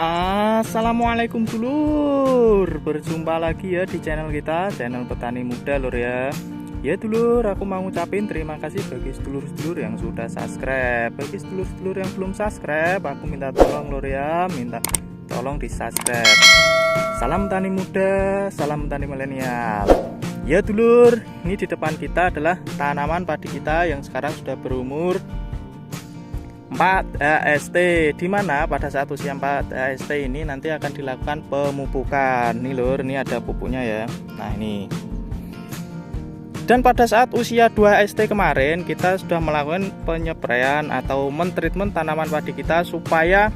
Assalamualaikum dulur, berjumpa lagi ya di channel kita, channel petani muda lur ya. Ya dulur, aku mau ngucapin terima kasih bagi sedulur-sedulur yang sudah subscribe. Bagi sedulur-sedulur yang belum subscribe, aku minta tolong lur ya, minta tolong di subscribe. Salam tani muda, salam tani milenial. Ya dulur, ini di depan kita adalah tanaman padi kita yang sekarang sudah berumur 4 AST, dimana pada saat usia 4 AST ini nanti akan dilakukan pemupukan. Nih lur, ini ada pupuknya ya. Nah ini. Dan pada saat usia 2 AST kemarin kita sudah melakukan penyepraian atau mentreatment tanaman padi kita supaya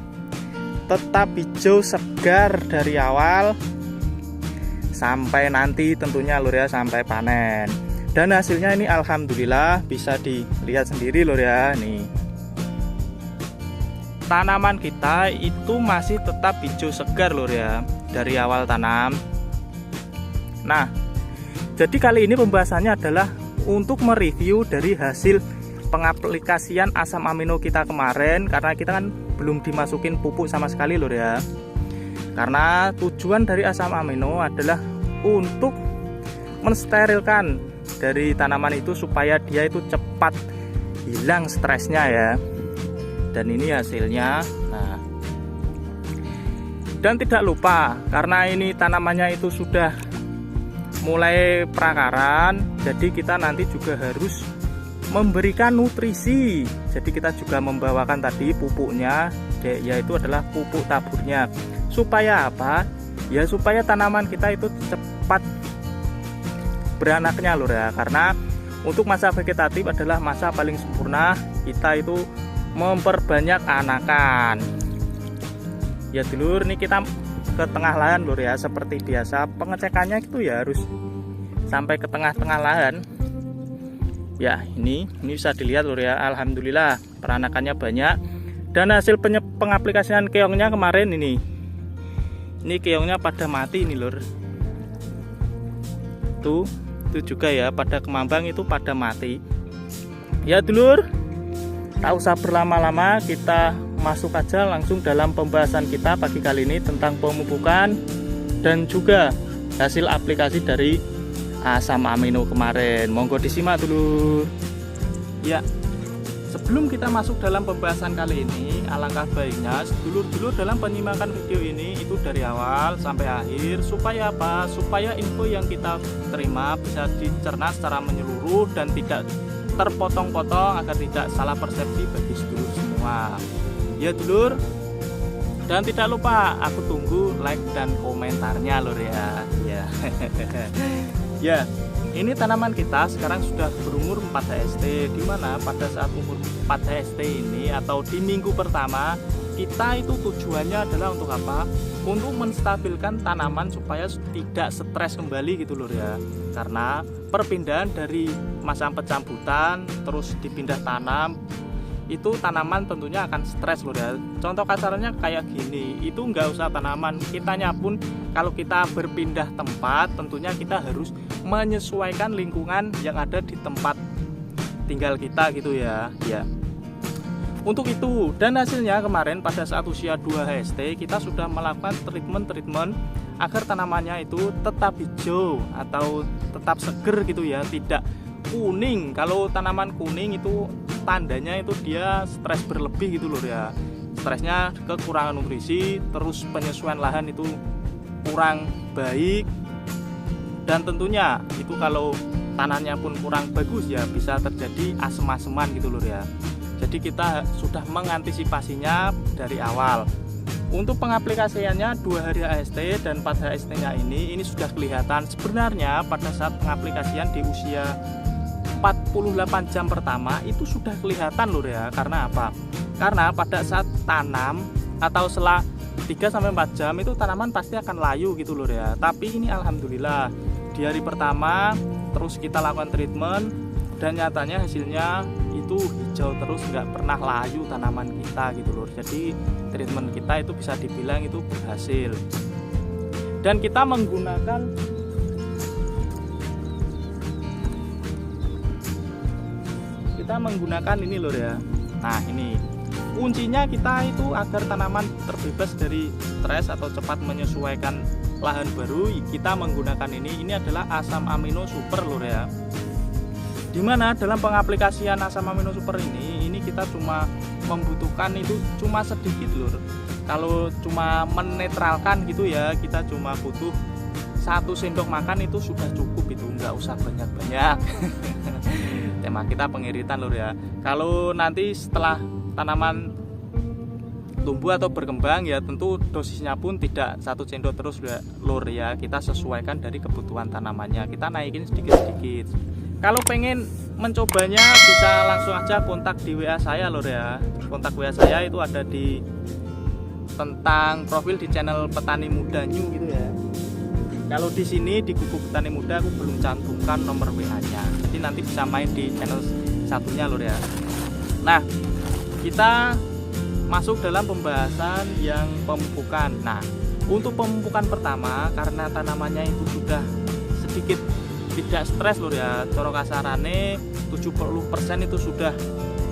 tetap hijau segar dari awal sampai nanti tentunya lur ya, sampai panen. Dan hasilnya ini alhamdulillah bisa dilihat sendiri lur ya. Nih, tanaman kita itu masih tetap hijau segar lur ya dari awal tanam. Nah, jadi kali ini pembahasannya adalah untuk mereview dari hasil pengaplikasian asam amino kita kemarin, karena kita kan belum dimasukin pupuk sama sekali lur ya. Karena tujuan dari asam amino adalah untuk mensterilkan dari tanaman itu supaya dia itu cepat hilang stresnya ya. Dan ini hasilnya. Nah, dan tidak lupa, karena ini tanamannya itu sudah mulai perakaran, jadi kita nanti juga harus memberikan nutrisi. Jadi kita juga membawakan tadi pupuknya, yaitu adalah pupuk taburnya. Supaya apa? Ya supaya tanaman kita itu cepat beranaknya lur ya. Karena untuk masa vegetatif adalah masa paling sempurna kita itu memperbanyak anakan. Ya dulur, ini kita ke tengah lahan lur ya. Seperti biasa pengecekannya itu ya harus sampai ke tengah-tengah lahan. Ya ini bisa dilihat lur ya, alhamdulillah peranakannya banyak. Dan hasil pengaplikasian keongnya kemarin ini keongnya pada mati ini lur. Tuh juga ya, pada kemambang itu pada mati. Ya dulur, tak usah berlama-lama, kita masuk aja langsung dalam pembahasan kita pagi kali ini tentang pemupukan dan juga hasil aplikasi dari asam amino kemarin. Monggo disimak dulu. Ya, sebelum kita masuk dalam pembahasan kali ini, alangkah baiknya dulur-dulur dalam penyimakan video ini itu dari awal sampai akhir. Supaya apa? Supaya info yang kita terima bisa dicerna secara menyeluruh dan tidak terpotong-potong, agar tidak salah persepsi bagi sedulur semua. Ya dulur, dan tidak lupa aku tunggu like dan komentarnya lur ya. Ya, ini tanaman kita sekarang sudah berumur 4 HST, dimana pada saat umur 4 HST ini atau di minggu pertama kita itu tujuannya adalah untuk apa? Untuk menstabilkan tanaman supaya tidak stres kembali gitu lur ya. Karena perpindahan dari masa pencambutan terus dipindah tanam, itu tanaman tentunya akan stres lur ya. Contoh kasarnya kayak gini, itu nggak usah tanaman, kitanya pun kalau kita berpindah tempat tentunya kita harus menyesuaikan lingkungan yang ada di tempat tinggal kita gitu ya. Untuk itu, dan hasilnya kemarin pada saat usia 2 HST kita sudah melakukan treatment agar tanamannya itu tetap hijau atau tetap seger gitu ya, tidak kuning. Kalau tanaman kuning itu tandanya itu dia stres berlebih gitu loh ya. Stresnya kekurangan nutrisi, terus penyesuaian lahan itu kurang baik. Dan tentunya itu kalau tanahnya pun kurang bagus ya bisa terjadi asem-aseman gitu loh ya. Jadi kita sudah mengantisipasinya dari awal. Untuk pengaplikasiannya 2 hari AST dan 4 HST nya ini sudah kelihatan. Sebenarnya pada saat pengaplikasian di usia 48 jam pertama itu sudah kelihatan lur ya. Karena apa? Karena pada saat tanam atau setelah 3-4 jam itu tanaman pasti akan layu gitu lur ya. Tapi ini alhamdulillah di hari pertama terus kita lakukan treatment dan nyatanya hasilnya itu hijau terus, nggak pernah layu tanaman kita gitu lur. Jadi treatment kita itu bisa dibilang itu berhasil. Dan kita menggunakan ini lur ya. Nah ini kuncinya kita itu agar tanaman terbebas dari stres atau cepat menyesuaikan lahan baru, kita menggunakan ini adalah asam amino super lur ya. Dimana dalam pengaplikasian asam amino super ini kita cuma membutuhkan itu cuma sedikit lur. Kalau cuma menetralkan gitu ya, kita cuma butuh 1 sendok makan itu sudah cukup, itu nggak usah banyak-banyak. Tema kita pengiritan lur ya. Kalau nanti setelah tanaman tumbuh atau berkembang ya tentu dosisnya pun tidak 1 sendok terus lur ya, kita sesuaikan dari kebutuhan tanamannya, kita naikin sedikit-sedikit. Kalau pengen mencobanya bisa langsung aja kontak di WA saya lur ya. Kontak WA saya itu ada di tentang profil di channel Petani Muda New gitu ya. Kalau di sini di Gubuk Petani Muda aku belum cantumkan nomor WA-nya, jadi nanti bisa main di channel satunya lur ya. Nah, kita masuk dalam pembahasan yang pemupukan. Nah, untuk pemupukan pertama karena tanamannya itu sudah sedikit tidak stres lur ya, coro kasarane 70% itu sudah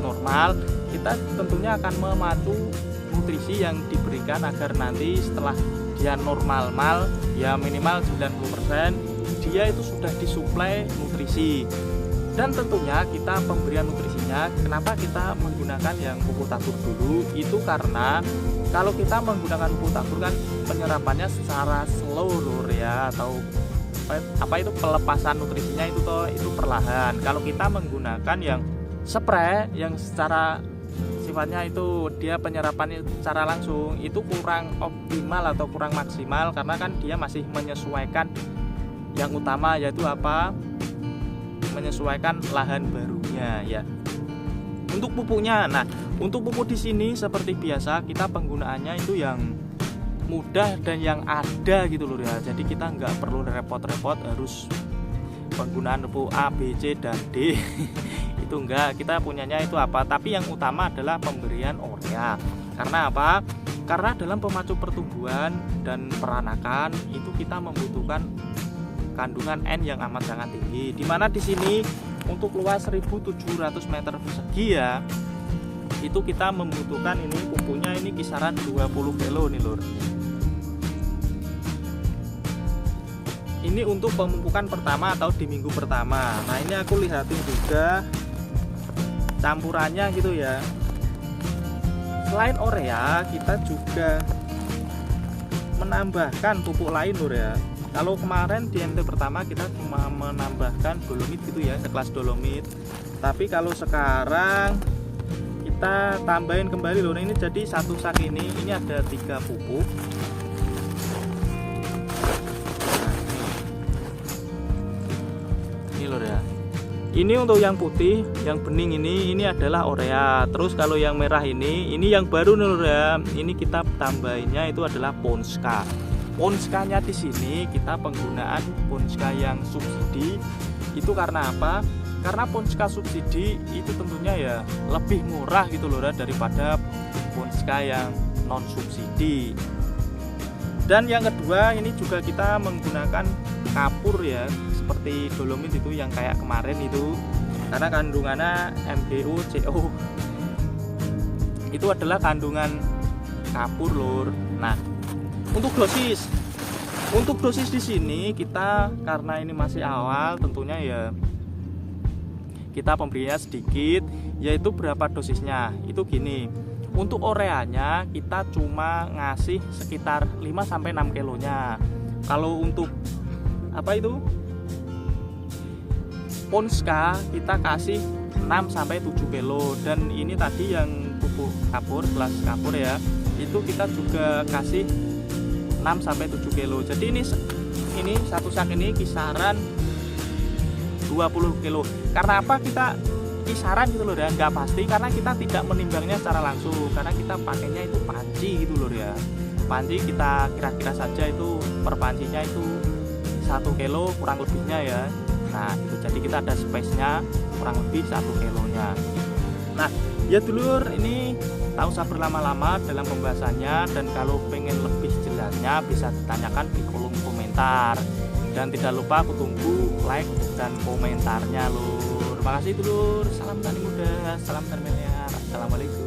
normal, kita tentunya akan memacu nutrisi yang diberikan agar nanti setelah dia normal ya minimal 90% dia itu sudah disuplai nutrisi. Dan tentunya kita pemberian nutrisinya, kenapa kita menggunakan yang pupuk tabur dulu, itu karena kalau kita menggunakan pupuk tabur kan penyerapannya secara slow lur ya, atau apa itu pelepasan nutrisinya itu perlahan. Kalau kita menggunakan yang spray yang secara sifatnya itu dia penyerapannya secara langsung, itu kurang optimal atau kurang maksimal karena kan dia masih menyesuaikan yang utama, yaitu apa? Menyesuaikan lahan barunya ya. Untuk pupuknya, nah untuk pupuk di sini seperti biasa kita penggunaannya itu yang mudah dan yang ada gitu loh ya. Jadi kita nggak perlu repot-repot harus penggunaan pupuk A, B, C dan D. Itu enggak, kita punyanya itu apa? Tapi yang utama adalah pemberian urea. Karena apa? Karena dalam pemacu pertumbuhan dan peranakan itu kita membutuhkan kandungan N yang amat sangat tinggi. Dimana di sini untuk luas 1.700 meter persegi ya, itu kita membutuhkan ini pupuknya ini kisaran 20 kilo nih lur. Ini untuk pemupukan pertama atau di minggu pertama. Nah ini aku lihatin juga campurannya gitu ya. Selain urea kita juga menambahkan pupuk lain lur ya. Kalau kemarin di MT pertama kita cuma menambahkan dolomit gitu ya, sekelas dolomit. Tapi kalau sekarang kita tambahin kembali lur, ini jadi satu sak ini ada 3 pupuk. Ini lur ya. Ini untuk yang putih, yang bening ini adalah urea. Terus kalau yang merah ini yang baru nih lur ya. Ini kita tambahinnya itu adalah Ponska. Ponskanya di sini kita penggunaan Ponska yang subsidi. Itu karena apa? Karena Ponska subsidi itu tentunya ya lebih murah gitu loh daripada Ponska yang non subsidi. Dan yang kedua ini juga kita menggunakan kapur ya, seperti dolomit itu yang kayak kemarin itu, karena kandungannya MgO, CO. Itu adalah kandungan kapur lur. Nah, untuk dosis di sini kita karena ini masih awal tentunya ya kita pemberiannya sedikit, yaitu berapa dosisnya itu gini. Untuk ureanya kita cuma ngasih sekitar 5-6 kilonya. Kalau untuk apa itu Ponska kita kasih 6-7 kilo. Dan ini tadi yang pupuk kapur, kelas kapur ya, itu kita juga kasih 6-7 kilo. Jadi ini satu sak ini kisaran 20 kilo. Karena apa kita kisaran gitu loh ya, nggak pasti karena kita tidak menimbangnya secara langsung, karena kita pakainya itu panci gitu loh ya. Panci kita kira-kira saja itu per pancinya itu 1 kilo kurang lebihnya ya. Nah itu jadi kita ada space-nya kurang lebih 1 kilonya. Nah ya dulur, ini tak usah berlama-lama dalam pembahasannya, dan kalau pengen lebih jelasnya bisa ditanyakan di kolom komentar. Dan tidak lupa aku tunggu like dan komentarnya lur. Terima kasih dulur, salam tani muda, salam tani miliar, assalamualaikum.